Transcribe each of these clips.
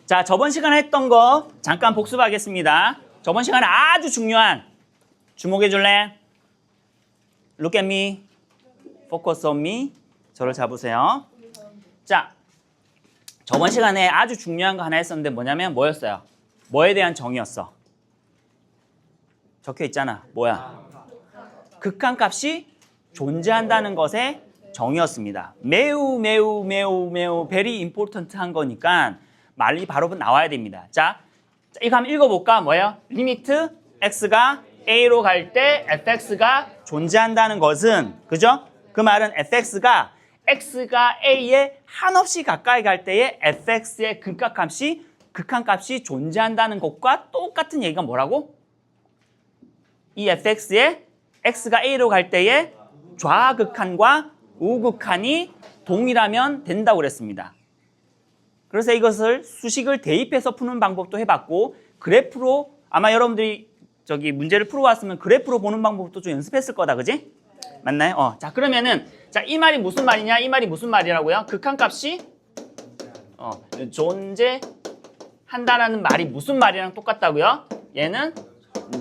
자, 저번 시간에 했던 거 잠깐 복습하겠습니다. 저번 시간에 아주 중요한 주목해 줄래? Look at me. Focus on me. 저를 잡으세요. 자, 저번 시간에 아주 중요한 거 하나 했었는데 뭐냐면 뭐였어요? 뭐에 대한 정의였어? 적혀 있잖아. 뭐야? 극한값이 존재한다는 것의 정의였습니다. 매우 very important 한 거니까 말이 바로 나와야 됩니다. 자, 이거 한번 읽어볼까? 뭐예요? 리미트 x가 a로 갈 때 fx가 존재한다는 것은, 그죠? 그 말은 fx가 a에 한없이 가까이 갈 때에 fx의 극한값이 존재한다는 것과 똑같은 얘기가 뭐라고? 이 fx의 x가 a로 갈 때에 좌극한과 우극한이 동일하면 된다고 그랬습니다. 그래서 이것을 수식을 대입해서 푸는 방법도 해봤고, 그래프로 아마 여러분들이 저기 문제를 풀어왔으면 그래프로 보는 방법도 좀 연습했을 거다, 그지? 맞나요? 자, 그러면은 자, 이 말이 무슨 말이냐? 이 말이 무슨 말이라고요? 극한값이 존재한다라는 말이 무슨 말이랑 똑같다고요? 얘는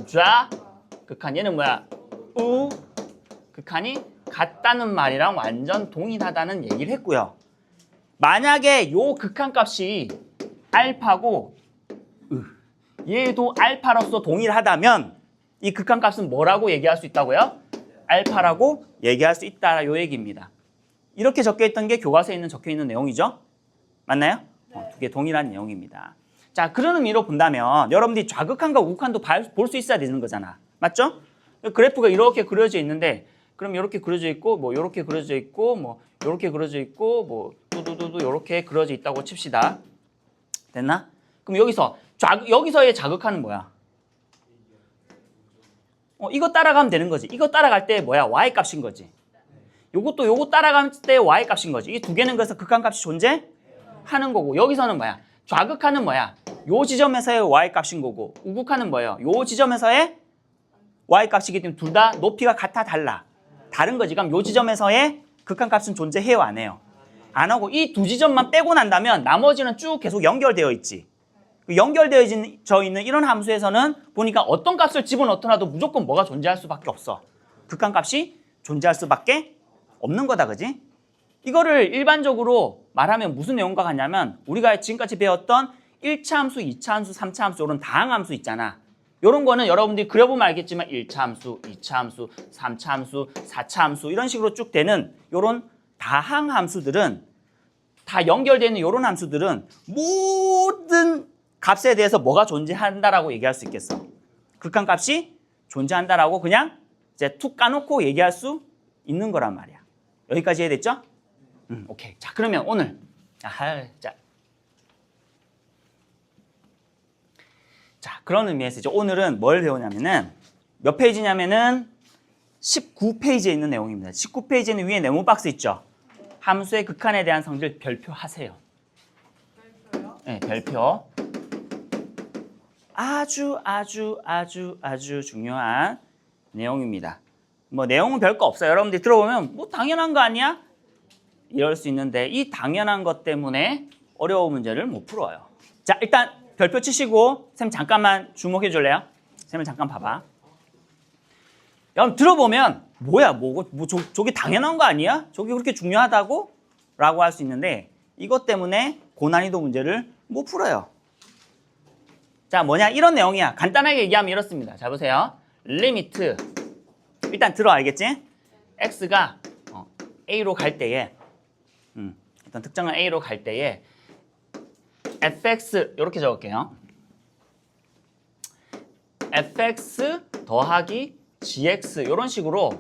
좌극한, 얘는 뭐야? 우극한이 같다는 말이랑 완전 동일하다는 얘기를 했고요. 만약에 요 극한값이 알파고 얘도 알파로서 동일하다면 이 극한값은 뭐라고 얘기할 수 있다고요? 알파라고 얘기할 수 있다, 요 얘기입니다. 이렇게 적혀있던 게 교과서에 적혀있는 내용이죠? 맞나요? 두 개 동일한 내용입니다. 자, 그런 의미로 본다면 여러분들이 좌극한과 우극한도 볼 수 있어야 되는 거잖아. 맞죠? 그래프가 이렇게 그려져 있는데, 그럼 이렇게 그려져 있고, 뭐 이렇게 그려져 있고, 뭐 이렇게 그려져 있고, 뭐 뚜두두두 이렇게 그려져 있다고 칩시다. 됐나? 그럼 여기서의 자극하는 뭐야? 이거 따라가면 되는 거지. 이거 따라갈 때 뭐야? y 값인 거지. 요거 따라갈 때 y 값인 거지. 이 두 개는 그래서 극한값이 존재하는 거고, 여기서는 뭐야? 좌극하는 뭐야? 요 지점에서의 y 값인 거고, 우극하는 뭐예요? 요 지점에서의 y 값이기 때문에 둘 다 높이가 같아, 달라. 다른 거지. 그럼 요 지점에서의 극한값은 존재해요, 안 해요? 안 하고 이 두 지점만 빼고 난다면 나머지는 쭉 계속 연결되어 있지. 연결되어져 있는 이런 함수에서는 보니까 어떤 값을 집어넣더라도 무조건 뭐가 존재할 수밖에 없어. 극한값이 존재할 수밖에 없는 거다, 그지? 이거를 일반적으로 말하면 무슨 내용과 같냐면 우리가 지금까지 배웠던 1차 함수, 2차 함수, 3차 함수 이런 다항함수 있잖아. 이런 거는 여러분들이 그려보면 알겠지만 1차 함수, 2차 함수, 3차 함수, 4차 함수 이런 식으로 쭉 되는 이런 다항함수들은 다 연결되는 이런 함수들은 모든 값에 대해서 뭐가 존재한다라고 얘기할 수 있겠어? 극한값이 존재한다라고 그냥 이제 툭 까놓고 얘기할 수 있는 거란 말이야. 여기까지 이해됐죠? 오케이. 자, 그러면 오늘 자, 그런 의미에서 이제 오늘은 뭘 배우냐면은 몇 페이지냐면은 19페이지에 있는 내용입니다. 19페이지에는 위에 네모 박스 있죠? 함수의 극한에 대한 성질 별표하세요. 별표요? 네, 별표. 아주 중요한 내용입니다. 뭐 내용은 별거 없어요. 여러분들이 들어보면 뭐 당연한 거 아니야? 이럴 수 있는데 이 당연한 것 때문에 어려운 문제를 못 풀어요. 자, 일단 별표 치시고 쌤 잠깐만 주목해 줄래요? 쌤을 잠깐 봐봐. 여러분 들어보면 뭐야? 저게 당연한 거 아니야? 저게 그렇게 중요하다고? 라고 할 수 있는데 이것 때문에 고난이도 문제를 못 풀어요. 자, 뭐냐? 이런 내용이야. 간단하게 얘기하면 이렇습니다. 자, 보세요. 리미트. 일단 들어 알겠지? x가 a로 갈 때에 일단 특정한 a로 갈 때에 fx 이렇게 적을게요. fx 더하기 gx 이런 식으로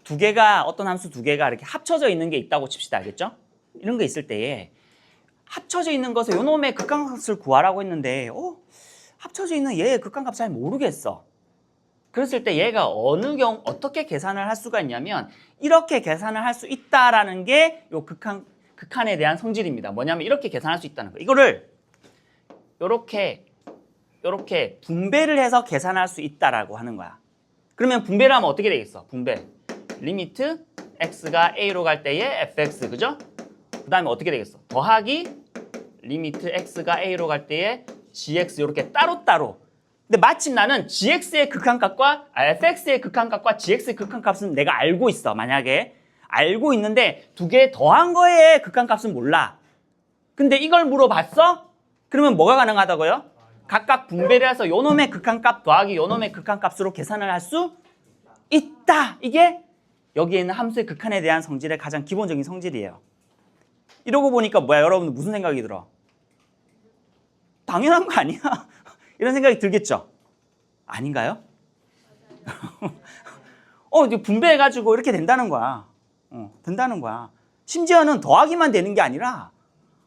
두 개가 어떤 함수 두 개가 이렇게 합쳐져 있는 게 있다고 칩시다. 알겠죠? 이런 게 있을 때에 합쳐져 있는 것을 요놈의 극한값을 구하라고 했는데 합쳐져 있는 얘의 극한값 잘 모르겠어. 그랬을 때 얘가 어떻게 계산을 할 수가 있냐면 이렇게 계산을 할 수 있다라는 게 요 극한에 대한 성질입니다. 뭐냐면 이렇게 계산할 수 있다는 거. 이거를 요렇게 분배를 해서 계산할 수 있다라고 하는 거야. 그러면 분배를 하면 어떻게 되겠어? 분배. 리미트 x가 a로 갈 때의 fx, 그죠? 그 다음에 어떻게 되겠어? 더하기 리미트 x가 a로 갈 때에 gx 이렇게 따로따로. 근데 마침 나는 gx의 극한값과 fx의 극한값과 gx의 극한값은 내가 알고 있어. 만약에 알고 있는데 두 개 더한 거의 극한값은 몰라. 근데 이걸 물어봤어? 그러면 뭐가 가능하다고요? 각각 분배를 해서 요놈의 극한값 더하기 요놈의 극한값으로 계산을 할 수 있다. 이게 여기에 있는 함수의 극한에 대한 성질의 가장 기본적인 성질이에요. 이러고 보니까 뭐야? 여러분들 무슨 생각이 들어? 당연한 거 아니야? 이런 생각이 들겠죠? 아닌가요? 이제 분배해가지고 이렇게 된다는 거야. 된다는 거야. 심지어는 더하기만 되는 게 아니라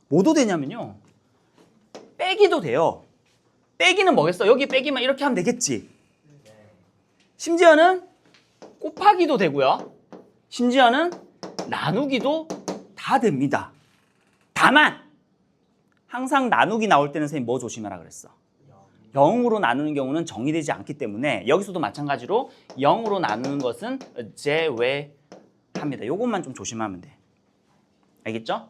뭐도 되냐면요. 빼기도 돼요. 빼기는 뭐겠어? 여기 빼기만 이렇게 하면 되겠지. 심지어는 곱하기도 되고요. 심지어는 나누기도 다 됩니다. 다만 항상 나누기 나올 때는 선생님 뭐 조심하라 그랬어? 0으로 나누는 경우는 정의되지 않기 때문에 여기서도 마찬가지로 0으로 나누는 것은 제외합니다. 요것만 좀 조심하면 돼. 알겠죠?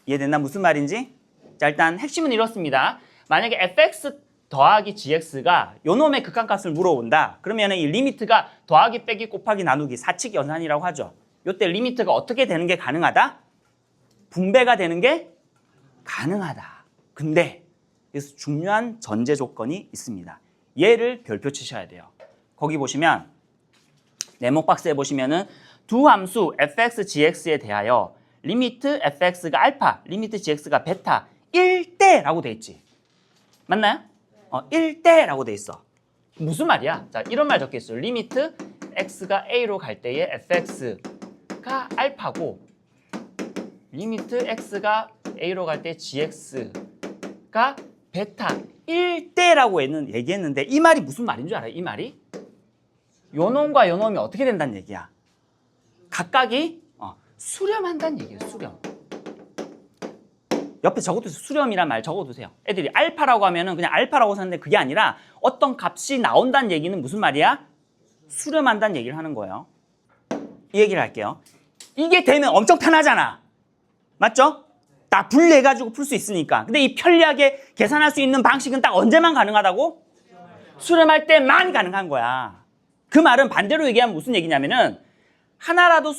이해됐나? 무슨 말인지? 자, 일단 핵심은 이렇습니다. 만약에 fx 더하기 gx가 요놈의 극한값을 물어본다. 그러면 이 리미트가 더하기 빼기 곱하기 나누기 사칙 연산이라고 하죠. 요때 리미트가 어떻게 되는 게 가능하다? 분배가 되는 게 가능하다. 근데 여기서 중요한 전제 조건이 있습니다. 얘를 별표 치셔야 돼요. 거기 보시면 네모 박스에 보시면은 두 함수 fx, gx에 대하여 리미트 fx가 알파, 리미트 gx가 베타 1대라고 돼 있지. 맞나요? 1대라고 돼 있어. 무슨 말이야? 자, 이런 말 적혀 있어요. 리미트 x가 a로 갈 때에 fx가 알파고 리미트 x가 a로 갈 때 gx가 베타 1대라고 얘기했는데 이 말이 무슨 말인 줄 알아요? 이 말이? 요놈과 요놈이 어떻게 된다는 얘기야? 각각이 수렴한다는 얘기예요. 수렴. 옆에 적어두세요. 수렴이란 말 적어두세요. 애들이 알파라고 하면은 그냥 알파라고 사는데 그게 아니라 어떤 값이 나온다는 얘기는 무슨 말이야? 수렴한다는 얘기를 하는 거예요. 이 얘기를 할게요. 이게 되면 엄청 편하잖아. 맞죠? 다 분리해가지고 풀 수 있으니까. 근데 이 편리하게 계산할 수 있는 방식은 딱 언제만 가능하다고? 수렴할 때만 가능한 거야. 그 말은 반대로 얘기하면 무슨 얘기냐면은 하나라도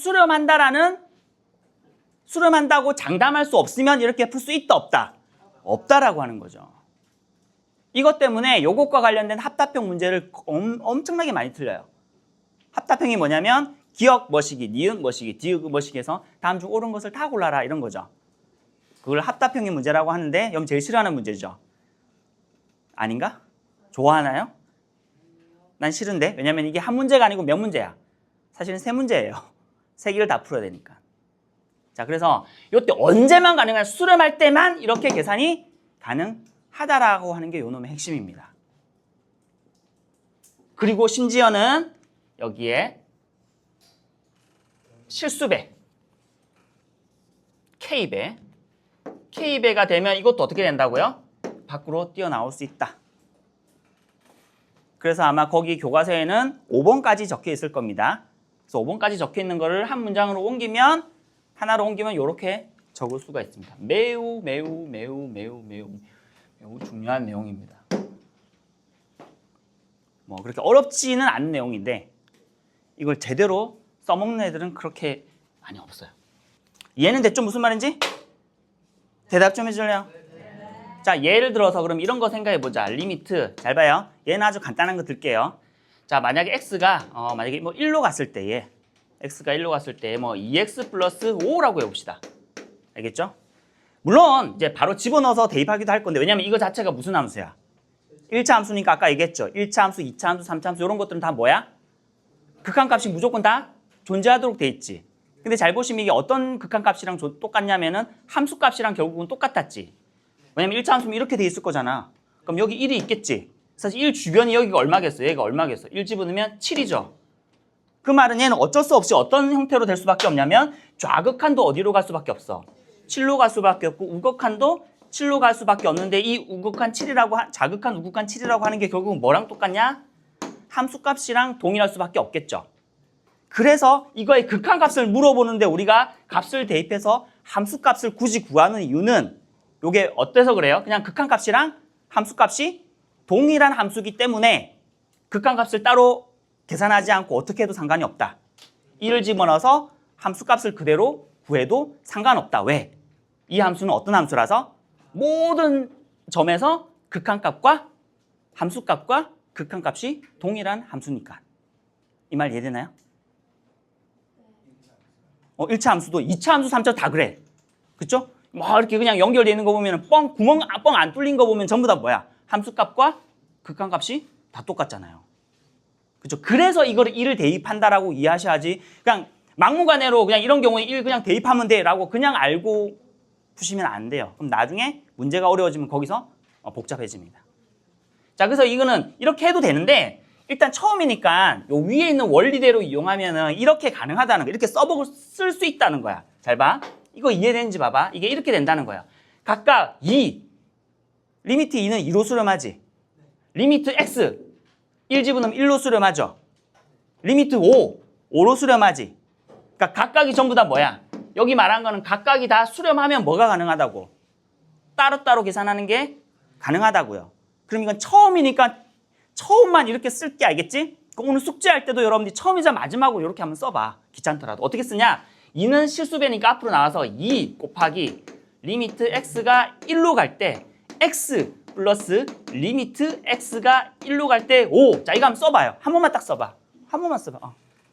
수렴한다고 장담할 수 없으면 이렇게 풀 수 있다 없다? 없다라고 하는 거죠. 이것 때문에 요것과 관련된 합답형 문제를 엄청나게 많이 틀려요. 합답형이 뭐냐면 기억 뭐시기, 니은 뭐시기, 디귿 뭐시기 해서 다음 중 옳은 것을 다 골라라 이런 거죠. 그걸 합답형의 문제라고 하는데 여러분 제일 싫어하는 문제죠. 아닌가? 좋아하나요? 난 싫은데. 왜냐면 이게 한 문제가 아니고 몇 문제야? 사실은 세 문제예요. 세 개를 다 풀어야 되니까. 자, 그래서 이때 언제만 가능한 수렴할 때만 이렇게 계산이 가능하다라고 하는 게 요놈의 핵심입니다. 그리고 심지어는 여기에 실수배, K배가 되면 이것도 어떻게 된다고요? 밖으로 뛰어나올 수 있다. 그래서 아마 거기 교과서에는 5번까지 적혀 있을 겁니다. 그래서 5번까지 적혀 있는 거를 한 문장으로 옮기면 하나로 옮기면 이렇게 적을 수가 있습니다. 매우 중요한 내용입니다. 뭐 그렇게 어렵지는 않은 내용인데 이걸 제대로 써먹는 애들은 그렇게 많이 없어요. 이해는 됐죠? 무슨 말인지? 대답 좀 해줄래요? 자, 예를 들어서 그럼 이런 거 생각해보자. 리미트, 잘 봐요. 얘는 아주 간단한 거 들게요. 자, 만약에 x가 만약에 뭐 1로 갔을 때에 x가 1로 갔을 때 뭐 2x 플러스 5라고 해봅시다. 알겠죠? 물론 이제 바로 집어넣어서 대입하기도 할 건데 왜냐면 이거 자체가 무슨 함수야? 1차 함수니까 아까 얘기했죠. 1차 함수, 2차 함수, 3차 함수 이런 것들은 다 뭐야? 극한값이 무조건 다 존재하도록 돼 있지. 근데 잘 보시면 이게 어떤 극한값이랑 똑같냐면은 함수값이랑 결국은 똑같았지. 왜냐면 1차 함수면 이렇게 돼 있을 거잖아. 그럼 여기 1이 있겠지. 사실 1 주변이 여기가 얼마겠어? 얘가 얼마겠어? 1 집어넣으면 7이죠. 그 말은 얘는 어쩔 수 없이 어떤 형태로 될 수밖에 없냐면 좌극한도 어디로 갈 수밖에 없어? 7로 갈 수밖에 없고 우극한도 7로 갈 수밖에 없는데 이 우극한 7이라고 좌극한 우극한 7이라고 하는 게 결국은 뭐랑 똑같냐? 함수값이랑 동일할 수밖에 없겠죠. 그래서 이거의 극한값을 물어보는데 우리가 값을 대입해서 함수값을 굳이 구하는 이유는 요게 어때서 그래요? 그냥 극한값이랑 함수값이 동일한 함수기 때문에 극한값을 따로 계산하지 않고 어떻게 해도 상관이 없다. 1을 집어넣어서 함수값을 그대로 구해도 상관없다. 왜? 이 함수는 어떤 함수라서? 모든 점에서 극한값과 함수값과 극한값이 동일한 함수니까. 이 말 이해되나요? 1차 함수도 2차 함수, 3차 다 그래. 그쵸? 뭐 이렇게 그냥 연결되어 있는 거 보면 구멍 뻥 안 뚫린 거 보면 전부 다 뭐야? 함수값과 극한값이 다 똑같잖아요. 그쵸? 그래서 이거를 1을 대입한다라고 이해하셔야지 그냥 막무가내로 그냥 이런 경우에 1 그냥 대입하면 돼라고 그냥 알고 푸시면 안 돼요. 그럼 나중에 문제가 어려워지면 거기서 복잡해집니다. 자, 그래서 이거는 이렇게 해도 되는데 일단 처음이니까 요 위에 있는 원리대로 이용하면은 이렇게 가능하다는 거, 이렇게 써보고 쓸 수 있다는 거야. 잘 봐. 이거 이해되는지 봐봐. 이게 이렇게 된다는 거야. 각각 2, 리미트 2는 2로 수렴하지. 리미트 x, 1 집어넣으면 1로 수렴하죠. 리미트 5, 5로 수렴하지. 그러니까 각각이 전부 다 뭐야? 여기 말한 거는 각각이 다 수렴하면 뭐가 가능하다고? 따로따로 계산하는 게 가능하다고요. 그럼 이건 처음이니까 처음만 이렇게 쓸게 알겠지? 오늘 숙제할 때도 여러분들이 처음이자 마지막으로 이렇게 한번 써봐. 귀찮더라도. 어떻게 쓰냐? 2는 실수배니까 앞으로 나와서 2 곱하기 리미트 x가 1로 갈 때 x 플러스 리미트 x가 1로 갈 때 5. 자, 이거 한번 써봐요. 한 번만 딱 써봐. 한 번만 써봐.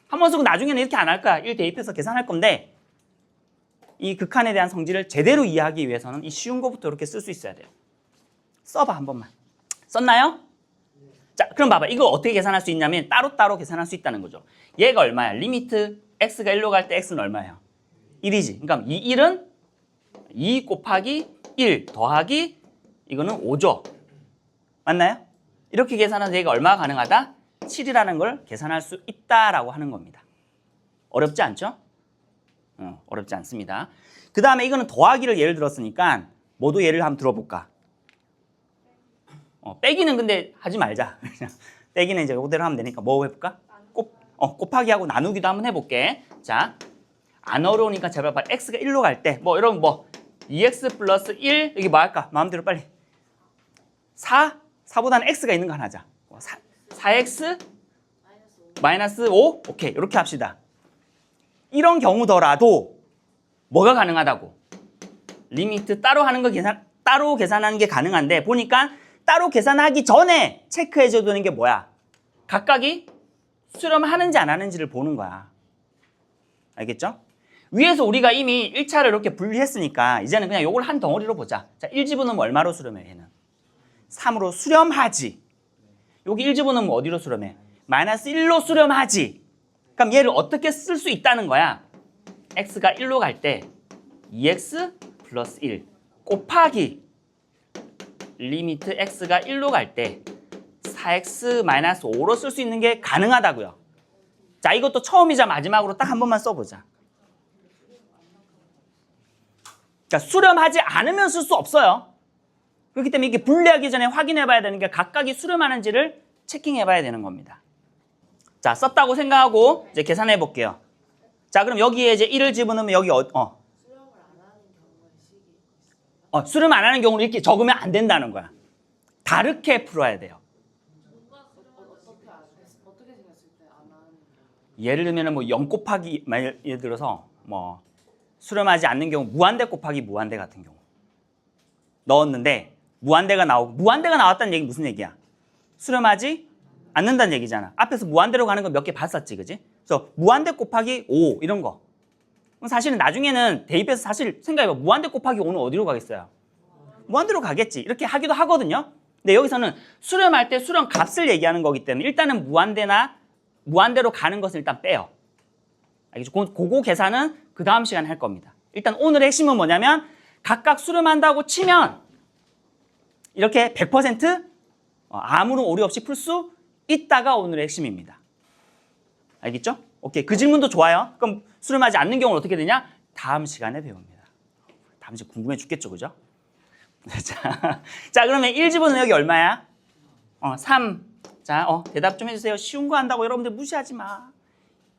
한 번 쓰고 나중에는 이렇게 안 할 거야. 1 대입해서 계산할 건데 이 극한에 대한 성질을 제대로 이해하기 위해서는 이 쉬운 거부터 이렇게 쓸 수 있어야 돼요. 써봐, 한 번만. 썼나요? 자, 그럼 봐봐. 이거 어떻게 계산할 수 있냐면 따로따로 계산할 수 있다는 거죠. 얘가 얼마야? 리미트 x가 1로 갈 때 x는 얼마예요? 1이지. 그러니까 이 1은 2 곱하기 1 더하기 이거는 5죠. 맞나요? 이렇게 계산하면 얘가 얼마가 가능하다? 7이라는 걸 계산할 수 있다라고 하는 겁니다. 어렵지 않죠? 어렵지 않습니다. 그 다음에 이거는 더하기를 예를 들었으니까 모두 예를 한번 들어볼까? 빼기는 근데 하지 말자. 빼기는 이제 이대로 하면 되니까 뭐 해볼까? 곱하기하고 나누기도 한번 해볼게. 자, 안 어려우니까 제발 빨리 x가 1로 갈 때 뭐 이러면 뭐 2x 플러스 1 여기 뭐 할까? 마음대로 빨리 4보다는 x가 있는 거 하나 하자. 4x 마이너스 5 오케이 이렇게 합시다. 이런 경우더라도 뭐가 가능하다고? 리미트 따로 하는 거 따로 계산하는 게 가능한데 보니까 따로 계산하기 전에 체크해줘야 되는 게 뭐야? 각각이 수렴하는지 안 하는지를 보는 거야. 알겠죠? 위에서 우리가 이미 1차를 이렇게 분리했으니까 이제는 그냥 이걸 한 덩어리로 보자. 자, 1 집어넣으면 얼마로 수렴해? 얘는 3으로 수렴하지. 여기 1 집어넣으면 어디로 수렴해? 마이너스 1로 수렴하지. 그럼 얘를 어떻게 쓸 수 있다는 거야? x가 1로 갈 때 2x 플러스 1 곱하기 리미트 x가 1로 갈 때 4x 마이너스 5로 쓸 수 있는 게 가능하다고요. 자, 이것도 처음이자 마지막으로 딱 한 번만 써보자. 그러니까 수렴하지 않으면 쓸 수 없어요. 그렇기 때문에 이게 분리하기 전에 확인해봐야 되는 게 각각이 수렴하는지를 체킹해봐야 되는 겁니다. 자, 썼다고 생각하고 이제 계산해 볼게요. 자, 그럼 여기에 이제 1을 집어넣으면 여기 수렴 안 하는 경우는 이렇게 적으면 안 된다는 거야. 다르게 풀어야 돼요. 예를 들면 뭐 0 곱하기 예를 들어서 뭐 수렴하지 않는 경우 무한대 곱하기 무한대 같은 경우 넣었는데 무한대가 나왔다는 얘기 무슨 얘기야? 수렴하지 않는다는 얘기잖아. 앞에서 무한대로 가는 거 몇 개 봤었지, 그지? 그래서 무한대 곱하기 5 이런 거. 사실은 나중에는 대입해서 사실 생각해봐. 무한대 곱하기 5는 어디로 가겠어요? 무한대로 가겠지. 이렇게 하기도 하거든요. 근데 여기서는 수렴할 때 수렴 값을 얘기하는 거기 때문에 일단은 무한대로 가는 것을 일단 빼요. 알겠죠? 그거 계산은 그 다음 시간에 할 겁니다. 일단 오늘의 핵심은 뭐냐면 각각 수렴한다고 치면 이렇게 100% 아무런 오류 없이 풀 수 있다가 오늘의 핵심입니다. 알겠죠? 오케이. 그 질문도 좋아요. 그럼 수렴하지 않는 경우는 어떻게 되냐? 다음 시간에 배웁니다. 다음 시간 궁금해 죽겠죠, 그죠? 자, 그러면 1 집어넣으면 여기 얼마야? 3. 자, 대답 좀 해주세요. 쉬운 거 한다고 여러분들 무시하지 마.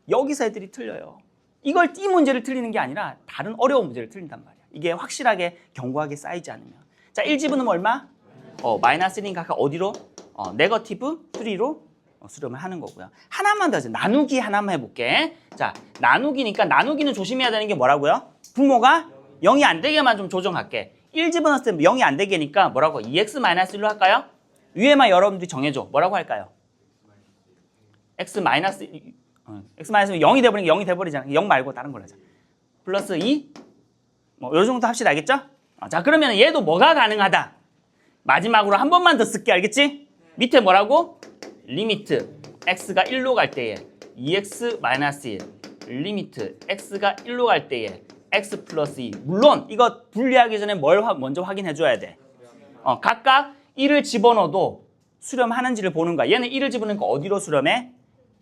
여기서 애들이 틀려요. 이 문제를 틀리는 게 아니라 다른 어려운 문제를 틀린단 말이야. 이게 확실하게 견고하게 쌓이지 않으면. 자, 1지분은 얼마? 마이너스 1이니까 아까 어디로? 네거티브 3로 수렴을 하는 거고요. 하나만 더 하죠. 나누기 하나만 해볼게. 자, 나누기니까 나누기는 조심해야 되는 게 뭐라고요? 분모가 0이 안 되게만 좀 조정할게. 1집어넣었을 때 0이 안 되게니까 뭐라고? 2x-1로 할까요? 위에만 여러분들이 정해줘. 뭐라고 할까요? x-면 0이 돼버리니까 0이 돼버리잖아. 0 말고 다른 걸로 하자. 플러스 2? 뭐, 요 정도 합시다. 알겠죠? 자, 그러면 얘도 뭐가 가능하다? 마지막으로 한 번만 더 쓸게. 알겠지? 밑에 뭐라고? 리미트 x가 1로 갈 때에 2x-1 리미트 x가 1로 갈 때에 x 플러스 2. 물론 이거 분리하기 전에 뭘 먼저 확인해 줘야 돼. 각각 1을 집어넣어도 수렴하는지를 보는 거야. 얘는 1을 집어넣으니까 어디로 수렴해?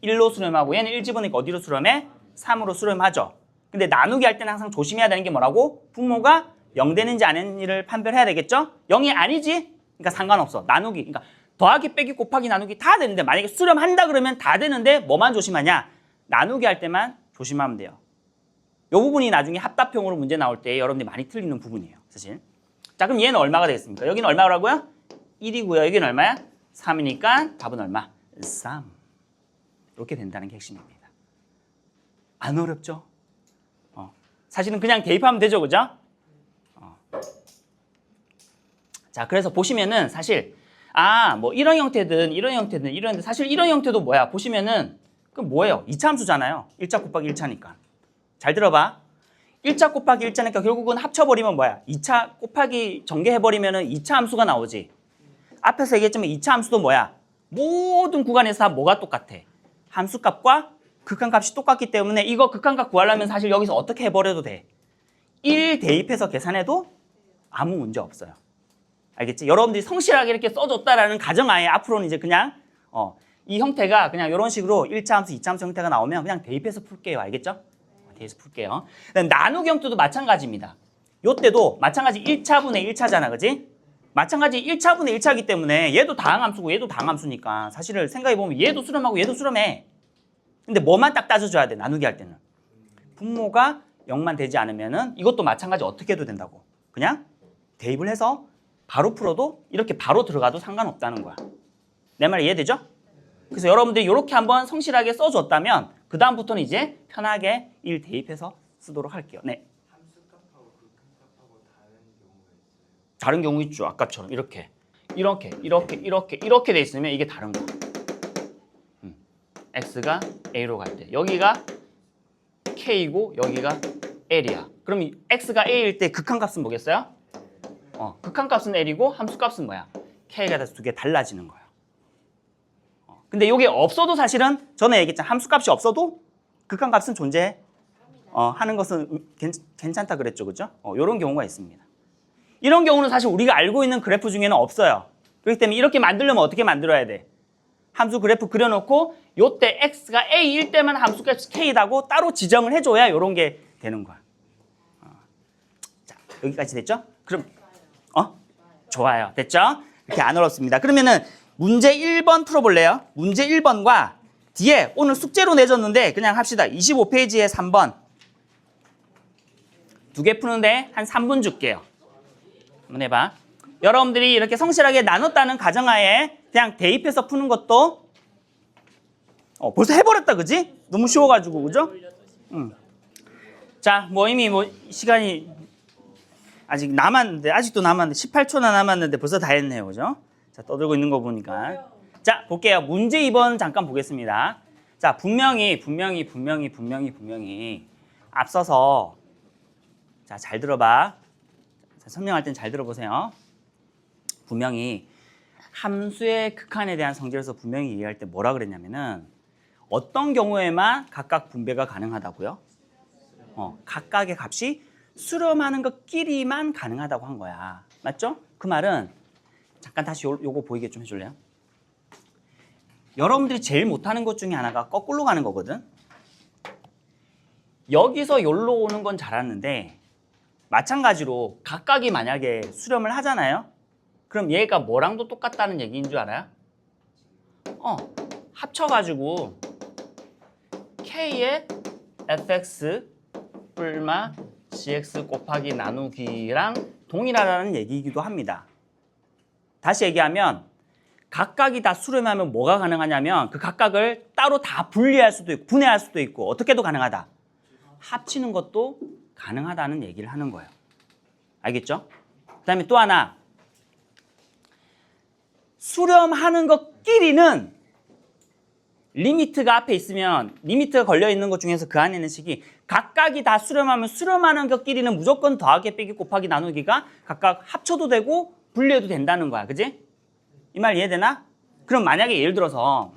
1로 수렴하고 얘는 1 집어넣으니까 어디로 수렴해? 3으로 수렴하죠. 근데 나누기 할 때는 항상 조심해야 되는 게 뭐라고? 분모가 0 되는지 아닌지를 판별해야 되겠죠? 0이 아니지? 그러니까 상관없어. 나누기. 그러니까 더하기 빼기 곱하기 나누기 다 되는데 만약에 수렴한다 그러면 다 되는데 뭐만 조심하냐? 나누기 할 때만 조심하면 돼요. 이 부분이 나중에 합답형으로 문제 나올 때 여러분들이 많이 틀리는 부분이에요. 사실. 자, 그럼 얘는 얼마가 되겠습니까? 여기는 얼마라고요? 1이고요. 여기는 얼마야? 3이니까 답은 얼마? 3. 이렇게 된다는 게 핵심입니다. 안 어렵죠? 사실은 그냥 대입하면 되죠. 그죠? 자, 그래서 보시면은 사실 뭐 이런 형태든 사실 이런 형태도 뭐야? 보시면은 그럼 뭐예요? 2차 함수잖아요. 1차 곱하기 1차니까. 잘 들어봐. 1차 곱하기 1차니까 결국은 합쳐버리면 뭐야? 2차 곱하기 전개해버리면은 2차 함수가 나오지. 앞에서 얘기했지만 2차 함수도 뭐야? 모든 구간에서 다 뭐가 똑같아? 함수값과 극한값이 똑같기 때문에 이거 극한값 구하려면 사실 여기서 어떻게 해버려도 돼. 1 대입해서 계산해도 아무 문제 없어요. 알겠지? 여러분들이 성실하게 이렇게 써줬다라는 가정하에 앞으로는 이제 그냥 이 형태가 그냥 이런 식으로 1차 함수, 2차 함수 형태가 나오면 그냥 대입해서 풀게요. 알겠죠? 대입해서 풀게요. 나누기 형태도 마찬가지입니다. 요때도 마찬가지 1차분의 1차잖아. 그지? 마찬가지 1차분의 1차이기 때문에 얘도 다항함수고 얘도 다항함수니까 사실을 생각해보면 얘도 수렴하고 얘도 수렴해. 근데 뭐만 딱 따져줘야 돼. 나누기 할 때는. 분모가 0만 되지 않으면은 이것도 마찬가지 어떻게 해도 된다고. 그냥 대입을 해서 바로 풀어도 이렇게 바로 들어가도 상관없다는 거야. 내 말 이해되죠? 그래서 여러분들이 이렇게 한번 성실하게 써줬다면 그 다음부터는 이제 편하게 1 대입해서 쓰도록 할게요. 네. 함수값하고 극한값하고 다른 경우가 있어요? 다른 경우 있죠. 아까처럼 이렇게 돼 있으면 이게 다른 거야. x가 a로 갈 때 여기가 k이고 여기가 l이야. 그럼 x가 a일 때 극한값은 뭐겠어요? 극한값은 l이고 함수값은 뭐야? k가 돼서 두 개 달라지는 거야. 근데 이게 없어도 사실은 전에 얘기했잖아. 함수값이 없어도 극한값은 존재해. 하는 것은 괜찮다 그랬죠. 그죠? 이런 경우가 있습니다. 이런 경우는 사실 우리가 알고 있는 그래프 중에는 없어요. 그렇기 때문에 이렇게 만들려면 어떻게 만들어야 돼? 함수 그래프 그려놓고 요때 x가 a일 때만 함수값이 k다고 따로 지정을 해줘야 이런 게 되는 거야. 자, 여기까지 됐죠? 그럼 좋아요. 됐죠? 이렇게 안 어렵습니다. 그러면은 문제 1번 풀어볼래요? 문제 1번과 뒤에 오늘 숙제로 내줬는데 그냥 합시다. 25페이지에 3번 두 개 푸는데 한 3분 줄게요. 한번 해봐. 여러분들이 이렇게 성실하게 나눴다는 가정하에 그냥 대입해서 푸는 것도 벌써 해버렸다. 그지? 너무 쉬워가지고. 그죠? 자, 뭐 이미 시간이 아직도 남았는데 18초나 남았는데 벌써 다 했네요. 그죠? 자, 떠들고 있는 거 보니까. 자, 볼게요. 문제 2번 잠깐 보겠습니다. 자, 분명히 앞서서 자, 잘 들어봐. 자, 설명할 땐 잘 들어보세요. 분명히 함수의 극한에 대한 성질에서 분명히 얘기할 때 뭐라 그랬냐면은 어떤 경우에만 각각 분배가 가능하다고요? 각각의 값이 수렴하는 것끼리만 가능하다고 한 거야. 맞죠? 그 말은 잠깐 다시 요거 보이게 좀 해줄래요? 여러분들이 제일 못하는 것 중에 하나가 거꾸로 가는 거거든. 여기서 여기로 오는 건 잘하는데 마찬가지로 각각이 만약에 수렴을 하잖아요. 그럼 얘가 뭐랑도 똑같다는 얘기인 줄 알아요? 합쳐가지고 K의 fx 뿔마 cx 곱하기 나누기랑 동일하다는 얘기이기도 합니다. 다시 얘기하면 각각이 다 수렴하면 뭐가 가능하냐면 그 각각을 따로 다 분리할 수도 있고 분해할 수도 있고 어떻게도 가능하다. 합치는 것도 가능하다는 얘기를 하는 거예요. 알겠죠? 그 다음에 또 하나 수렴하는 것끼리는 리미트가 앞에 있으면 리미트가 걸려있는 것 중에서 그 안에 있는 식이 각각이 다 수렴하면 수렴하는 것끼리는 무조건 더하기 빼기 곱하기 나누기가 각각 합쳐도 되고 분리해도 된다는 거야. 그지? 이 말 이해되나? 그럼 만약에 예를 들어서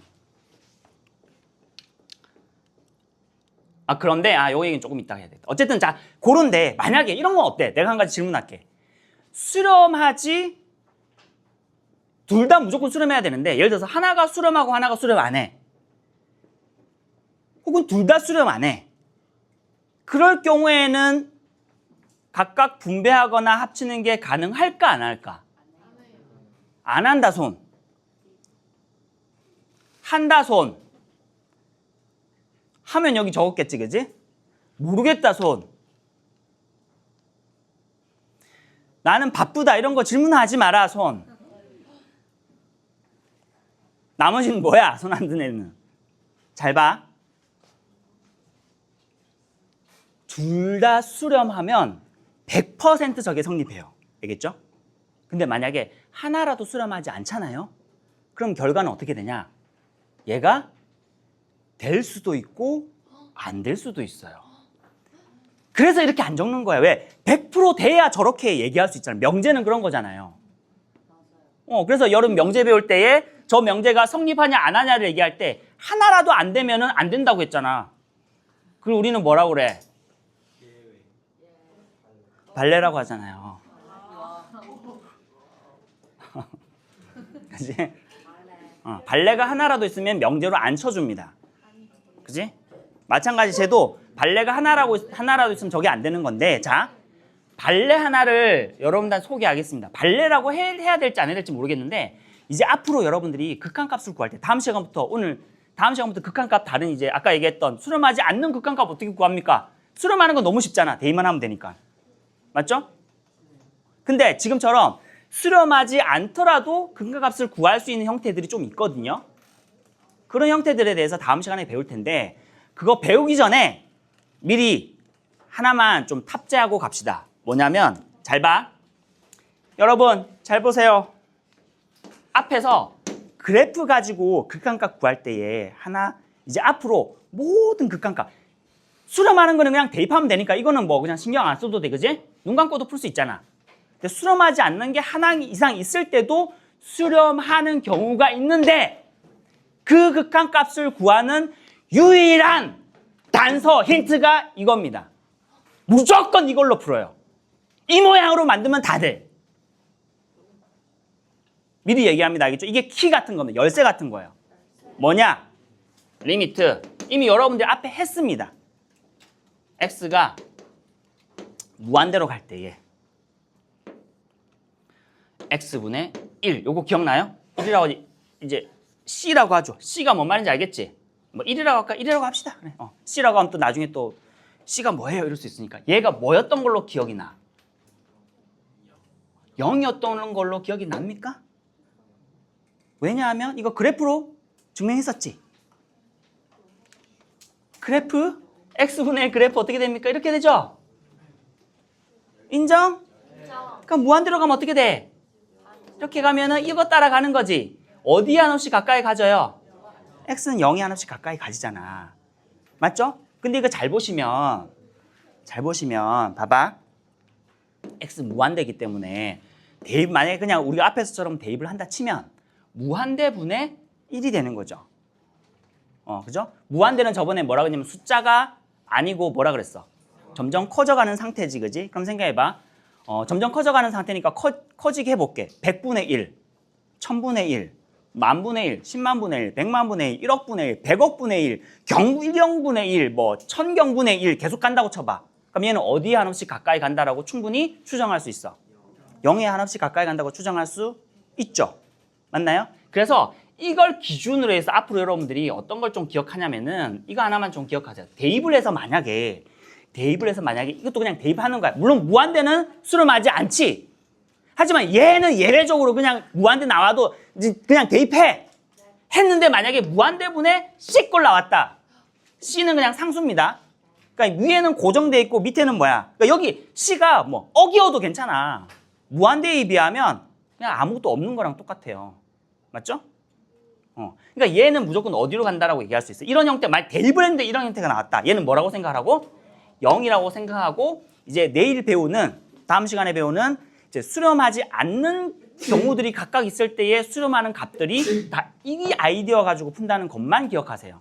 그런데 요 얘기는 조금 이따가 해야 돼. 어쨌든 자 그런데 만약에 이런 건 어때? 내가 한 가지 질문할게. 수렴하지 둘 다 무조건 수렴해야 되는데 예를 들어서 하나가 수렴하고 하나가 수렴 안 해. 혹은 둘 다 수렴 안 해. 그럴 경우에는 각각 분배하거나 합치는 게 가능할까 안 할까? 안 한다 손. 한다 손. 하면 여기 적었겠지, 그지? 모르겠다 손. 나는 바쁘다 이런 거 질문하지 마라 손. 나머지는 뭐야? 손 안 든 애는. 잘 봐. 둘 다 수렴하면 100% 저게 성립해요. 알겠죠? 근데 만약에 하나라도 수렴하지 않잖아요? 그럼 결과는 어떻게 되냐? 얘가 될 수도 있고 안 될 수도 있어요. 그래서 이렇게 안 적는 거야. 왜? 100% 돼야 저렇게 얘기할 수 있잖아요. 명제는 그런 거잖아요. 그래서 여름 명제 배울 때에 저 명제가 성립하냐 안 하냐를 얘기할 때 하나라도 안 되면은 안 된다고 했잖아. 그리고 우리는 뭐라고 그래? 발레라고 하잖아요. 그치? 발레가 하나라도 있으면 명제로 안 쳐줍니다. 그치? 마찬가지 쟤도 발레가 하나라도 있으면 저게 안 되는 건데, 자, 발레 하나를 여러분들 소개하겠습니다. 발레라고 해야 될지 안 해야 될지 모르겠는데, 이제 앞으로 여러분들이 극한값을 구할 때, 다음 시간부터 극한값 다른 이제 아까 얘기했던 수렴하지 않는 극한값 어떻게 구합니까? 수렴하는 건 너무 쉽잖아. 대입만 하면 되니까. 맞죠? 근데 지금처럼 수렴하지 않더라도 극한값을 구할 수 있는 형태들이 좀 있거든요. 그런 형태들에 대해서 다음 시간에 배울 텐데 그거 배우기 전에 미리 하나만 좀 탑재하고 갑시다. 뭐냐면 잘 봐. 여러분 잘 보세요. 앞에서 그래프 가지고 극한값 구할 때에 하나 이제 앞으로 모든 극한값 수렴하는 거는 그냥 대입하면 되니까 이거는 뭐 그냥 신경 안 써도 돼. 그지? 눈 감고도 풀 수 있잖아. 근데 수렴하지 않는 게 하나 이상 있을 때도 수렴하는 경우가 있는데 그 극한값을 구하는 유일한 단서 힌트가 이겁니다. 무조건 이걸로 풀어요. 이 모양으로 만들면 다 돼. 미리 얘기합니다. 알겠죠? 이게 키 같은 겁니다. 열쇠 같은 거예요. 뭐냐? 리미트. 이미 여러분들 앞에 했습니다. x가 무한대로 갈 때에 x분의 1. 요거 기억나요? 1이라고 이제 c라고 하죠. c가 뭔 말인지 알겠지? 뭐 1이라고 할까? 1이라고 합시다. 그래. c라고 하면 또 나중에 또 c가 뭐예요? 이럴 수 있으니까. 얘가 뭐였던 걸로 기억이 나? 0이었던 걸로 기억이 납니까? 왜냐하면 이거 그래프로 증명했었지. 그래프 x분의 1 그래프 어떻게 됩니까? 이렇게 되죠? 인정? 그럼 무한대로 가면 어떻게 돼? 이렇게 가면은 이거 따라가는 거지. 어디에 한없이 가까이 가져요? x는 0에 한없이 가까이 가지잖아. 맞죠? 근데 이거 잘 보시면 봐봐. x 무한대이기 때문에 대입 만약에 그냥 우리가 앞에서처럼 대입을 한다 치면 무한대분의 1이 되는 거죠. 그죠? 무한대는 저번에 뭐라 그랬냐면 숫자가 아니고 뭐라 그랬어? 점점 커져가는 상태지, 그지? 그럼 생각해봐. 점점 커져가는 상태니까 커지게 해볼게. 100분의 1, 1000분의 1, 만분의 1, 10만분의 1, 100만분의 1, 1억분의 1, 100억분의 1, 1경분의 1, 뭐 1000경분의 1 계속 간다고 쳐봐. 그럼 얘는 어디에 한없이 가까이 간다라고 충분히 추정할 수 있어. 0에 한없이 가까이 간다고 추정할 수 있죠. 맞나요? 그래서 이걸 기준으로 해서 앞으로 여러분들이 어떤 걸 좀 기억하냐면은 이거 하나만 좀 기억하세요. 대입을 해서 만약에 대입을 해서 만약에 이것도 그냥 대입하는 거야. 물론 무한대는 수렴하지 않지. 하지만 얘는 예외적으로 그냥 무한대 나와도 이제 그냥 대입해. 했는데 만약에 무한대분의 C꼴 나왔다. C는 그냥 상수입니다. 그러니까 위에는 고정돼 있고 밑에는 뭐야? 그러니까 여기 C가 뭐 억이어도 괜찮아. 무한대에 비하면 그냥 아무것도 없는 거랑 똑같아요. 맞죠? 그러니까 얘는 무조건 어디로 간다라고 얘기할 수 있어. 이런 형태, 만약 대입을 했는데 이런 형태가 나왔다. 얘는 뭐라고 생각하라고? 0이라고 생각하고 이제 내일 배우는 다음 시간에 배우는 이제 수렴하지 않는 경우들이 각각 있을 때에 수렴하는 값들이 다 이 아이디어 가지고 푼다는 것만 기억하세요.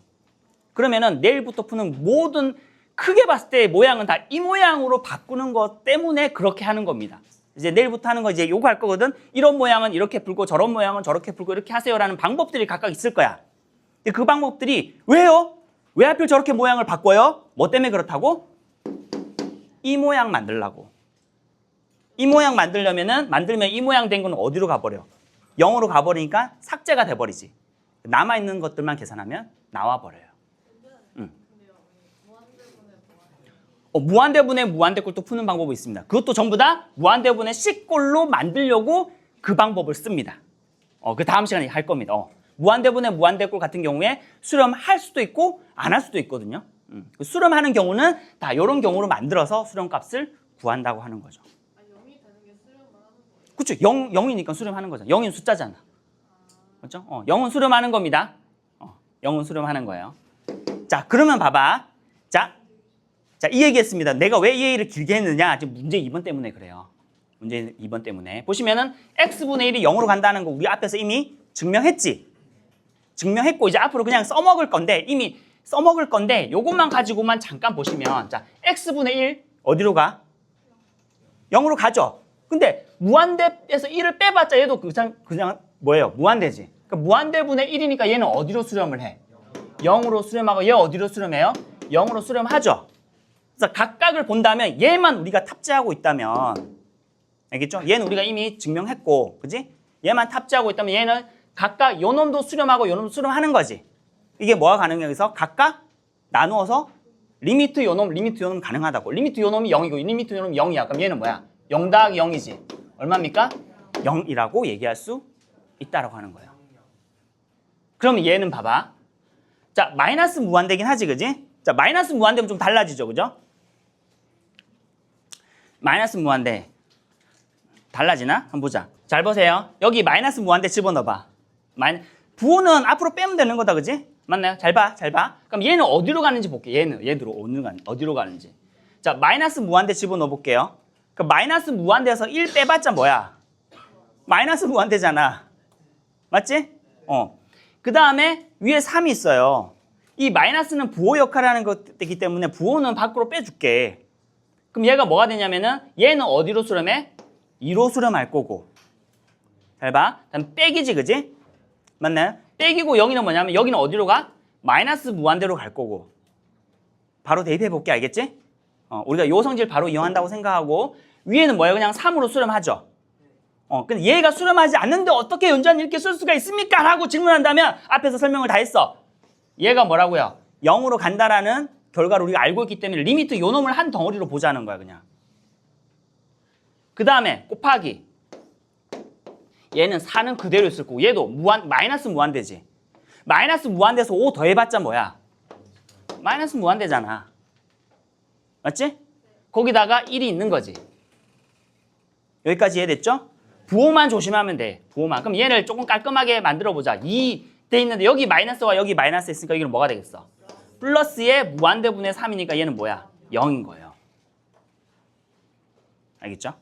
그러면은 내일부터 푸는 모든 크게 봤을 때 모양은 다 이 모양으로 바꾸는 것 때문에 그렇게 하는 겁니다. 이제 내일부터 하는 거 이제 요거 할 거거든. 이런 모양은 이렇게 풀고 저런 모양은 저렇게 풀고 이렇게 하세요라는 방법들이 각각 있을 거야. 근데 그 방법들이 왜요? 왜 하필 저렇게 모양을 바꿔요? 뭐 때문에 그렇다고? 이 모양 만들라고. 이 모양 만들면 이 모양 된 거는 어디로 가버려? 0으로 가버리니까 삭제가 돼버리지. 남아있는 것들만 계산하면 나와버려요. 무한대분의 무한대꼴도 푸는 방법이 있습니다. 그것도 전부 다 무한대분의 C꼴로 만들려고 그 방법을 씁니다. 그 다음 시간에 할 겁니다. 무한대분의 무한대꼴 같은 경우에 수렴할 수도 있고 안 할 수도 있거든요. 수렴하는 경우는 다 이런 경우로 만들어서 수렴값을 구한다고 하는 거죠. 0이 되는 게 수렴을 하는 거예요? 그렇죠. 0이니까 수렴하는 거잖아. 0은 숫자잖아. 그렇죠? 0은 수렴하는 겁니다. 0은 수렴하는 거예요. 자, 그러면 봐봐. 자, 이 얘기했습니다. 내가 왜 이 얘기를 길게 했느냐? 지금 문제 2번 때문에 그래요. 문제 2번 때문에. 보시면은 x분의 1이 0으로 간다는 거 우리 앞에서 이미 증명했지? 증명했고 이제 앞으로 그냥 써먹을 건데 이미 써먹을 건데 요것만 가지고만 잠깐 보시면 자, x분의 1 어디로 가? 0으로 가죠. 근데 무한대에서 1을 빼봤자 얘도 그냥 뭐예요? 무한대지. 그러니까 무한대분의 1이니까 얘는 어디로 수렴을 해? 0으로 수렴하고 얘 어디로 수렴해요? 0으로 수렴하죠. 그래서 각각을 본다면 얘만 우리가 탑재하고 있다면 알겠죠? 얘는 우리가 이미 증명했고 그지? 얘만 탑재하고 있다면 얘는 각각 요 놈도 수렴하고 요 놈도 수렴하는 거지. 이게 뭐가 가능해? 여기서 각각 나누어서 리미트 요 놈 가능하다고. 리미트 요 놈이 0이고 리미트 요 놈이 0이야. 그럼 얘는 뭐야? 0 더하기 0이지. 얼마입니까? 0이라고 얘기할 수 있다라고 하는 거예요. 그럼 얘는 봐봐. 자, 마이너스 무한대긴 하지, 그지? 자, 마이너스 무한대면 좀 달라지죠, 그죠? 마이너스 무한대 달라지나? 한번 보자. 잘 보세요. 여기 마이너스 무한대 집어넣어봐. 부호는 앞으로 빼면 되는 거다, 그지? 맞나요? 잘 봐, 잘 봐. 그럼 얘는 어디로 가는지 볼게. 얘들로 어디로 가는지. 자, 마이너스 무한대 집어넣어 볼게요. 그 마이너스 무한대에서 1 빼봤자 뭐야? 마이너스 무한대잖아. 맞지? 그 다음에 위에 3이 있어요. 이 마이너스는 부호 역할을 하는 것이기 때문에 부호는 밖으로 빼줄게. 그럼 얘가 뭐가 되냐면은 얘는 어디로 수렴해? 2로 수렴할 거고. 잘 봐. 다음 빼기지, 그지? 맞나요? 빼기고 0이는 뭐냐면 여기는 어디로 가? 마이너스 무한대로 갈 거고. 바로 대입해 볼게, 알겠지? 우리가 요 성질 바로 이용한다고 생각하고 위에는 뭐예요? 그냥 3으로 수렴하죠. 근데 얘가 수렴하지 않는데 어떻게 연주한 이렇게 쓸 수가 있습니까? 라고 질문한다면 앞에서 설명을 다 했어. 얘가 뭐라고요? 0으로 간다라는 결과를 우리가 알고 있기 때문에 리미트 요 놈을 한 덩어리로 보자는 거야, 그냥. 그 다음에 곱하기. 얘는 4는 그대로 있을 거고 얘도 마이너스 무한대지. 마이너스 무한대에서 5 더해봤자 뭐야? 마이너스 무한대잖아. 맞지? 거기다가 1이 있는 거지. 여기까지 이해됐죠? 부호만 조심하면 돼. 부호만. 그럼 얘를 조금 깔끔하게 만들어보자. 2 돼 있는데 여기 마이너스와 여기 마이너스 있으니까 이건 뭐가 되겠어? 플러스에 무한대분의 3이니까 얘는 뭐야? 0인 거예요. 알겠죠?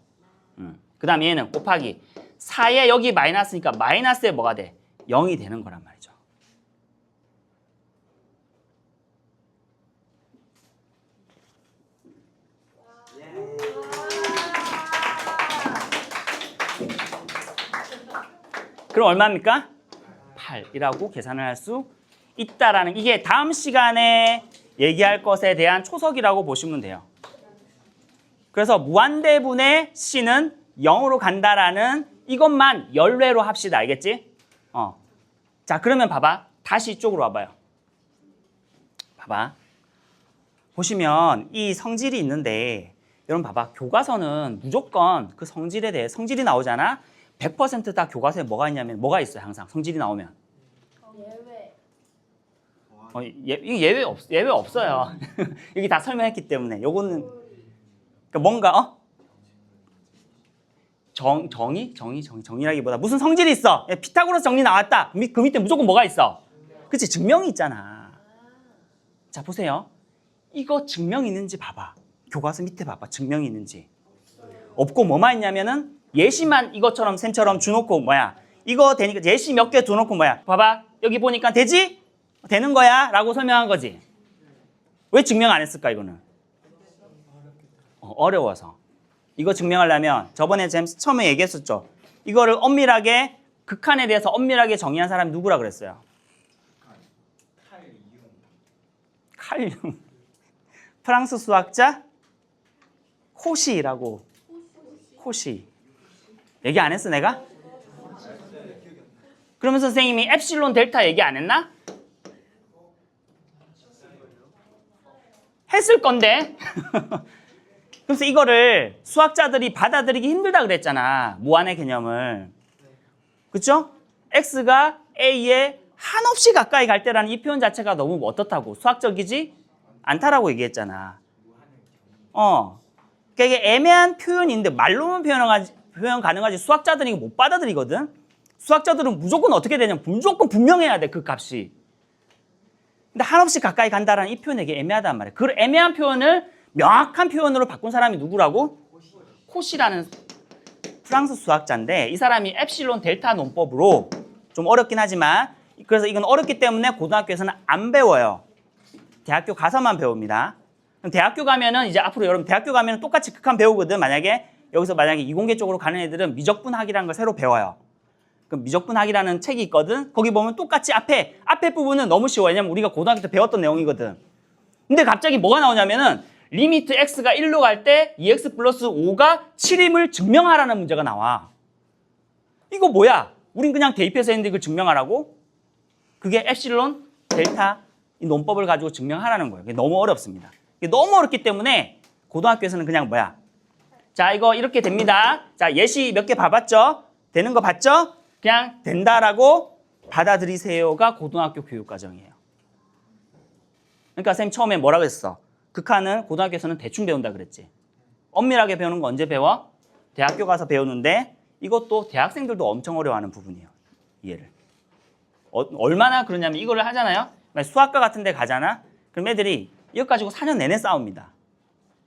그 다음에 얘는 곱하기 4에 여기 마이너스니까 마이너스에 뭐가 돼? 0이 되는 거란 말이죠. 그럼 얼마입니까? 8이라고 계산을 할 수 있다라는 이게 다음 시간에 얘기할 것에 대한 초석이라고 보시면 돼요. 그래서 무한대분의 C는 0으로 간다라는 이것만 열외로 합시다. 알겠지? 자, 그러면 봐봐. 다시 이쪽으로 와봐요. 봐봐. 보시면 이 성질이 있는데 여러분 봐봐. 교과서는 무조건 그 성질에 대해 성질이 나오잖아. 100%다 교과서에 뭐가 있냐면 뭐가 있어요. 항상 성질이 나오면. 예외. 이게 예외 없어요. 여기 다 설명했기 때문에 요거는 그러니까 뭔가 정의라기보다 무슨 성질이 있어. 피타고라스 정리 나왔다. 그 밑에 무조건 뭐가 있어. 그치? 증명이 있잖아. 자 보세요. 이거 증명 있는지 봐봐. 교과서 밑에 봐봐. 증명이 있는지. 없고 뭐만 있냐면은 예시만 이것처럼 쌤처럼 주놓고 뭐야. 이거 되니까 예시 몇 개 두놓고 뭐야. 봐봐. 여기 보니까 되지? 되는 거야 라고 설명한 거지. 왜 증명 안 했을까 이거는? 어려워서. 이거 증명하려면 저번에 잼스 처음에 얘기했었죠. 이거를 엄밀하게 극한에 대해서 엄밀하게 정의한 사람이 누구라 그랬어요? 칼융. 프랑스 수학자 코시라고. 코시. 얘기 안 했어 내가? 그러면서 선생님이 엡실론 델타 얘기 안 했나? 했을 건데. 그래서 이거를 수학자들이 받아들이기 힘들다 그랬잖아. 무한의 개념을. 그쵸? x가 a에 한없이 가까이 갈 때라는 이 표현 자체가 너무 어떻다고? 수학적이지 않다라고 얘기했잖아. 그러니까 이게 애매한 표현인데 말로는 표현 가능하지 수학자들이 이거 못 받아들이거든. 수학자들은 무조건 어떻게 되냐면 무조건 분명해야 돼. 그 값이. 근데 한없이 가까이 간다라는 이 표현이 되게 애매하단 말이야. 그 애매한 표현을 명확한 표현으로 바꾼 사람이 누구라고? 코시라는 프랑스 수학자인데 이 사람이 엡실론 델타 논법으로 좀 어렵긴 하지만 그래서 이건 어렵기 때문에 고등학교에서는 안 배워요. 대학교 가서만 배웁니다. 그럼 대학교 가면은 이제 앞으로 여러분 대학교 가면은 똑같이 극한 배우거든. 만약에 여기서 만약에 이공계 쪽으로 가는 애들은 미적분학이라는 걸 새로 배워요. 그럼 미적분학이라는 책이 있거든. 거기 보면 똑같이 앞에 부분은 너무 쉬워. 왜냐면 우리가 고등학교 때 배웠던 내용이거든. 근데 갑자기 뭐가 나오냐면은 리미트 x가 1로 갈 때 2x 플러스 5가 7임을 증명하라는 문제가 나와. 이거 뭐야? 우린 그냥 대입해서 했는데 이걸 증명하라고? 그게 엡실론 델타 이 논법을 가지고 증명하라는 거예요. 그게 너무 어렵습니다. 이게 너무 어렵기 때문에 고등학교에서는 그냥 뭐야? 자, 이거 이렇게 됩니다. 자, 예시 몇 개 봐봤죠? 되는 거 봤죠? 그냥 된다라고 받아들이세요가 고등학교 교육 과정이에요. 그러니까 쌤 처음에 뭐라 그랬어? 극한은 고등학교에서는 대충 배운다 그랬지. 엄밀하게 배우는 거 언제 배워? 대학교 가서 배우는데 이것도 대학생들도 엄청 어려워하는 부분이에요. 이해를. 얼마나 그러냐면 이거를 하잖아요. 수학과 같은 데 가잖아. 그럼 애들이 이거 가지고 4년 내내 싸웁니다.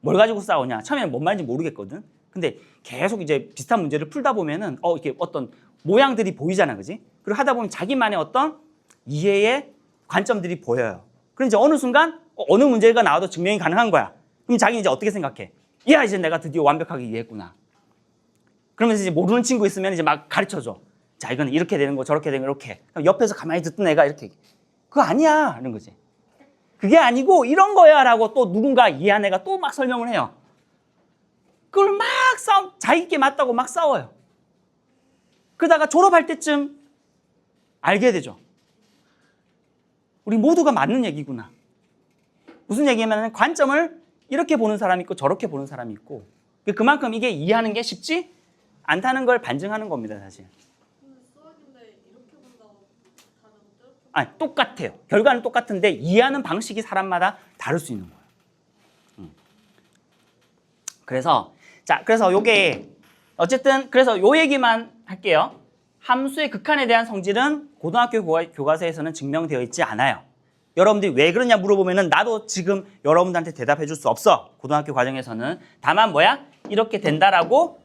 뭘 가지고 싸우냐? 처음에는 뭔 말인지 모르겠거든. 근데 계속 이제 비슷한 문제를 풀다 보면은 이렇게 어떤 모양들이 보이잖아. 그지? 그리고 하다 보면 자기만의 어떤 이해의 관점들이 보여요. 그럼 이제 어느 순간 어느 문제가 나와도 증명이 가능한 거야. 그럼 자기는 이제 어떻게 생각해? 야, 이제 내가 드디어 완벽하게 이해했구나. 그러면서 이제 모르는 친구 있으면 이제 막 가르쳐줘. 자, 이거는 이렇게 되는 거, 저렇게 되는 거, 이렇게. 그럼 옆에서 가만히 듣던 애가 이렇게. 그거 아니야. 이런 거지. 그게 아니고 이런 거야. 라고 또 누군가 이해한 애가 또 막 설명을 해요. 그걸 막 자기께 맞다고 막 싸워요. 그러다가 졸업할 때쯤 알게 되죠. 우리 모두가 맞는 얘기구나. 무슨 얘기냐면 관점을 이렇게 보는 사람이 있고 저렇게 보는 사람이 있고 그만큼 이게 이해하는 게 쉽지 않다는 걸 반증하는 겁니다. 사실. 근데 수학인데 이렇게 본다고 다른 저렇게 아니, 똑같아요. 결과는 똑같은데 이해하는 방식이 사람마다 다를 수 있는 거예요. 그래서 요게 어쨌든 그래서 요 얘기만 할게요. 함수의 극한에 대한 성질은 고등학교 교과서에서는 증명되어 있지 않아요. 여러분들이 왜 그러냐 물어보면은 나도 지금 여러분들한테 대답해 줄 수 없어. 고등학교 과정에서는. 다만 뭐야? 이렇게 된다라고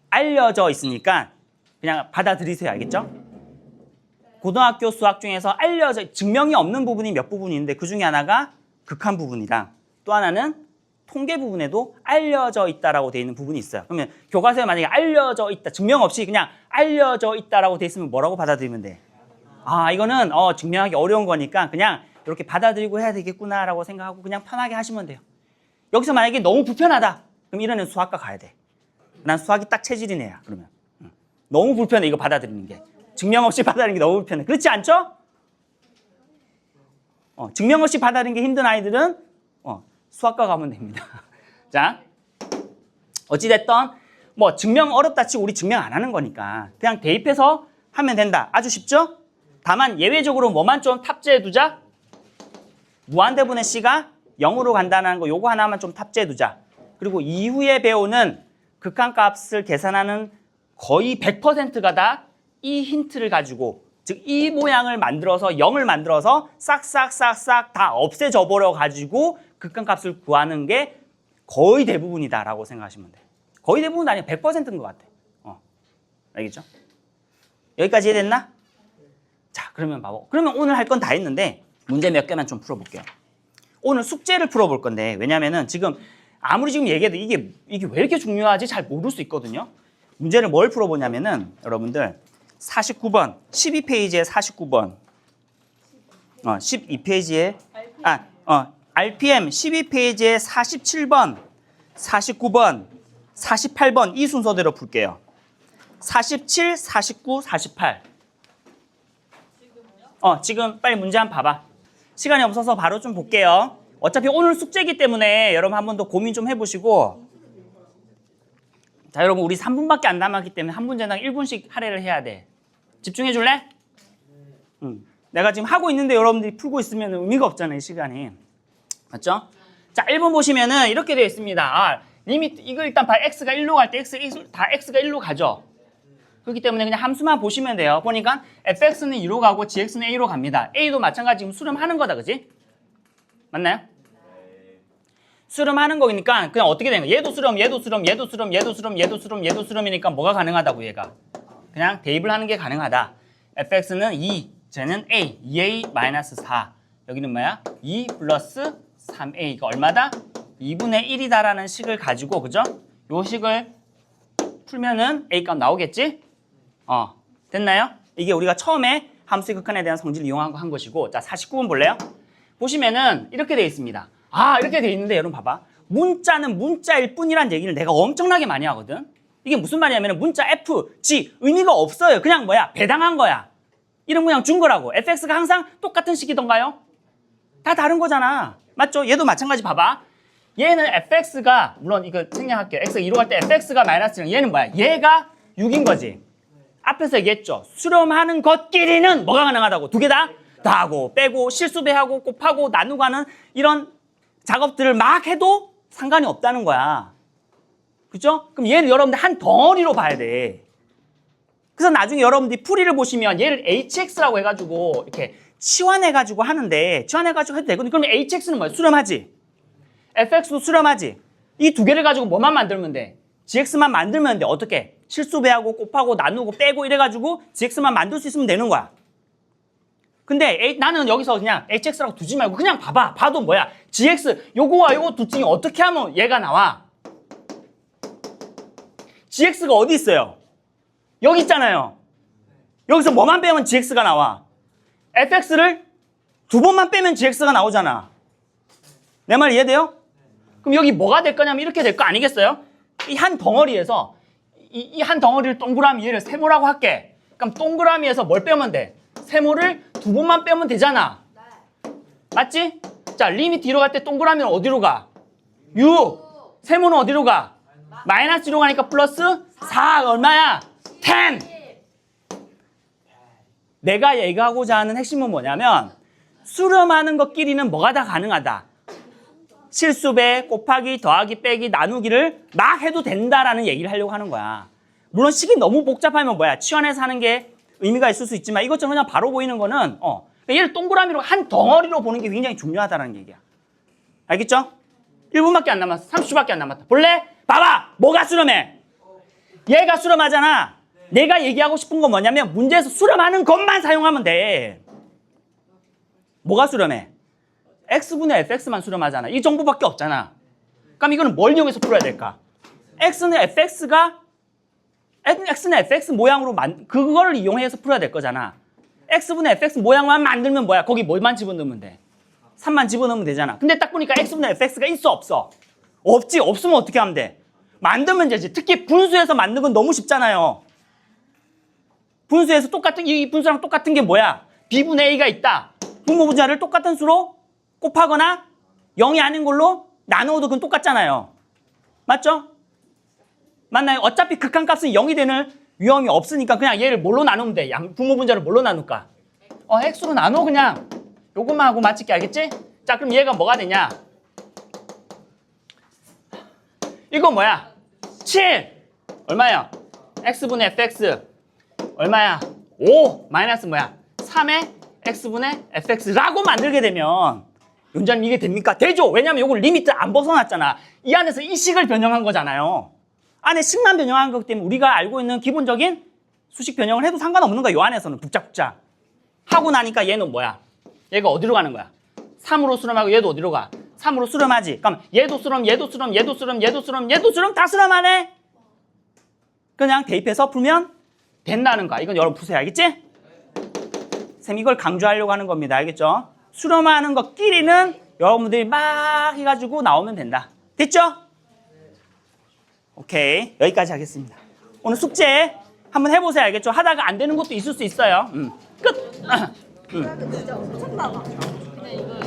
알려져 있으니까 그냥 받아들이세요. 알겠죠? 고등학교 수학 중에서 증명이 없는 부분이 몇 부분이 있는데 그 중에 하나가 극한 부분이랑 또 하나는 통계 부분에도 알려져 있다라고 돼 있는 부분이 있어요. 그러면 교과서에 만약에 알려져 있다, 증명 없이 그냥 알려져 있다라고 돼 있으면 뭐라고 받아들이면 돼? 아, 이거는 증명하기 어려운 거니까 그냥 이렇게 받아들이고 해야 되겠구나라고 생각하고 그냥 편하게 하시면 돼요. 여기서 만약에 너무 불편하다, 그럼 이런 애는 수학과 가야 돼. 난 수학이 딱 체질인 애야. 그러면 너무 불편해 이거 받아들이는 게. 증명 없이 받아들이는 게 너무 불편해. 그렇지 않죠? 증명 없이 받아들이는 게 힘든 아이들은 수학과 가면 됩니다. 자, 어찌됐든 뭐 증명 어렵다 치고 우리 증명 안 하는 거니까 그냥 대입해서 하면 된다. 아주 쉽죠? 다만 예외적으로 뭐만 좀 탑재해 두자. 무한대분의 C가 0으로 간다는 거 요거 하나만 좀 탑재해 두자. 그리고 이후에 배우는 극한값을 계산하는 거의 100%가 다 이 힌트를 가지고 즉 이 모양을 만들어서 0을 만들어서 싹싹싹싹 다 없애져 버려 가지고 극한값을 구하는 게 거의 대부분이다라고 생각하시면 돼요. 거의 대부분 아니야. 100%인 것 같아. 알겠죠? 여기까지 이해됐나? 자, 그러면 봐봐. 그러면 오늘 할 건 다 했는데 문제 몇 개만 좀 풀어볼게요. 오늘 숙제를 풀어볼 건데 왜냐면은 지금 아무리 지금 얘기해도 이게 왜 이렇게 중요하지 잘 모를 수 있거든요. 문제를 뭘 풀어보냐면은 여러분들 49번, 12페이지에 49번, 12페이지에 RPM 12페이지에 47번, 49번, 48번 이 순서대로 풀게요. 47, 49, 48. 지금 빨리 문제 한번 봐봐. 시간이 없어서 바로 좀 볼게요. 어차피 오늘 숙제이기 때문에 여러분 한 번 더 고민 좀 해보시고. 자, 여러분 우리 3분밖에 안 남았기 때문에 한 문제당 1분씩 할애를 해야 돼. 집중해 줄래? 내가 지금 하고 있는데 여러분들이 풀고 있으면 의미가 없잖아요, 이 시간이. 맞죠? 자, 1번 보시면은 이렇게 되어 있습니다. 리미트, 이거 일단 봐. x가 1로 갈 때 다 x가 1로 가죠. 그렇기 때문에 그냥 함수만 보시면 돼요. 보니까 fx는 2로 가고 gx는 a로 갑니다. a도 마찬가지 지금 수렴하는 거다, 그지? 맞나요? 수렴하는 거니까 그냥 어떻게 되는 거야? 얘도 수렴, 얘도 수렴, 얘도 수렴, 얘도 수렴, 얘도 수렴, 얘도 수렴이니까 뭐가 가능하다고 얘가? 그냥 대입을 하는 게 가능하다. fx는 2, 쟤는 a, 2a-4. 여기는 뭐야? 2 플러스 3a가 얼마다? 2분의 1이다라는 식을 가지고, 그죠? 요 식을 풀면은 a 값 나오겠지? 됐나요? 이게 우리가 처음에 함수의 극한에 대한 성질을 이용한 것이고, 자, 49번 볼래요? 보시면은 이렇게 되어 있습니다. 이렇게 되어 있는데 여러분 봐봐. 문자는 문자일 뿐이란 얘기를 내가 엄청나게 많이 하거든. 이게 무슨 말이냐면 문자 F, G 의미가 없어요. 그냥 뭐야? 배당한 거야. 이런 모양 준 거라고. fx가 항상 똑같은 식이던가요? 다 다른 거잖아. 맞죠? 얘도 마찬가지 봐봐. 얘는 fx가 물론 이거 생략할게요. x가 2로 갈 때 fx가 마이너스 1. 얘는 뭐야? 얘가 6인 거지. 앞에서 얘기했죠. 수렴하는 것끼리는 뭐가 가능하다고? 두 개 다? 다 하고 빼고 실수배하고 곱하고 나누고 하는 이런 작업들을 막 해도 상관이 없다는 거야. 그죠? 그럼 얘는 여러분들 한 덩어리로 봐야 돼. 그래서 나중에 여러분들이 풀이를 보시면 얘를 hx라고 해가지고 이렇게 치환해가지고 하는데 치환해가지고 해도 되거든. 그러면 hx는 뭐야? 수렴하지. fx도 수렴하지. 이 두 개를 가지고 뭐만 만들면 돼? gx만 만들면 돼. 어떻게? 실수배하고 곱하고 나누고 빼고 이래가지고 gx만 만들 수 있으면 되는 거야. 근데 나는 여기서 그냥 hx라고 두지 말고 그냥 봐봐. 봐도 뭐야? gx 요거와 요거 둘 중에 어떻게 하면 얘가 나와? gx가 어디 있어요? 여기 있잖아요. 여기서 뭐만 빼면 gx가 나와? fx를 두 번만 빼면 gx가 나오잖아. 내 말 이해돼요? 그럼 여기 뭐가 될 거냐면 이렇게 될 거 아니겠어요? 이 한 덩어리에서 이 한 덩어리를 동그라미 얘를 세모라고 할게. 그럼 동그라미에서 뭘 빼면 돼? 세모를 두 번만 빼면 되잖아. 맞지? 자, 리미트 2로 갈 때 동그라미는 어디로 가? 6. 세모는 어디로 가? 마이너스 1로 가니까 플러스 4. 얼마야? 10. 내가 얘기하고자 하는 핵심은 뭐냐면 수렴하는 것끼리는 뭐가 다 가능하다. 실수배, 곱하기, 더하기, 빼기, 나누기를 막 해도 된다라는 얘기를 하려고 하는 거야. 물론 식이 너무 복잡하면 뭐야? 치환해서 하는 게 의미가 있을 수 있지만 이것처럼 그냥 바로 보이는 거는 얘를 동그라미로 한 덩어리로 보는 게 굉장히 중요하다는 얘기야. 알겠죠? 1분밖에 안 남았어. 30초밖에 안 남았다. 볼래? 봐봐! 뭐가 수렴해? 얘가 수렴하잖아. 내가 얘기하고 싶은 건 뭐냐면 문제에서 수렴하는 것만 사용하면 돼. 뭐가 수렴해? x분의 fx만 수렴하잖아. 이 정보밖에 없잖아. 그럼 이거는 뭘 이용해서 풀어야 될까? x는 fx 모양으로 그걸 이용해서 풀어야 될 거잖아. x분의 fx 모양만 만들면 뭐야? 거기 뭘만 집어넣으면 돼? 3만 집어넣으면 되잖아. 근데 딱 보니까 x분의 fx가 있어 없어? 없지. 없으면 어떻게 하면 돼? 만들면 되지. 특히 분수에서 만든 건 너무 쉽잖아요. 분수에서 이 분수랑 똑같은 게 뭐야? b분의 a가 있다. 분모분자를 똑같은 수로 곱하거나 0이 아닌 걸로 나누어도 그건 똑같잖아요. 맞죠? 맞나요? 어차피 극한값은 0이 되는 위험이 없으니까 그냥 얘를 뭘로 나누면 돼? 분모분자를 뭘로 나눌까? x로 나눠 그냥. 요것만 하고 맞출게 알겠지? 자 그럼 얘가 뭐가 되냐? 이거 뭐야? 7! 얼마야? x분의 fx 얼마야? 5 마이너스 뭐야? 3의 x분의 fx라고 만들게 되면 윤자님 이게 됩니까? 되죠! 왜냐면 요걸 리미트 안 벗어났잖아. 이 안에서 이 식을 변형한 거잖아요. 안에 식만 변형한 거기 때문에 우리가 알고 있는 기본적인 수식 변형을 해도 상관없는 거야. 요 안에서는 북작북작 하고 나니까 얘는 뭐야? 얘가 어디로 가는 거야? 3으로 수렴하고 얘도 어디로 가? 3으로 수렴하지. 그럼 얘도 수렴, 얘도 수렴, 얘도 수렴, 얘도 수렴, 얘도 수렴 다 수렴하네. 그냥 대입해서 풀면 된다는 거야. 이건 여러분 푸세요. 알겠지? 쌤 이걸 강조하려고 하는 겁니다. 알겠죠? 수렴하는 것끼리는 여러분들이 막 해가지고 나오면 된다. 됐죠? 오케이. 여기까지 하겠습니다. 오늘 숙제 한번 해보세요. 알겠죠? 하다가 안 되는 것도 있을 수 있어요. 끝! 진짜 엄청나다. 근데 이거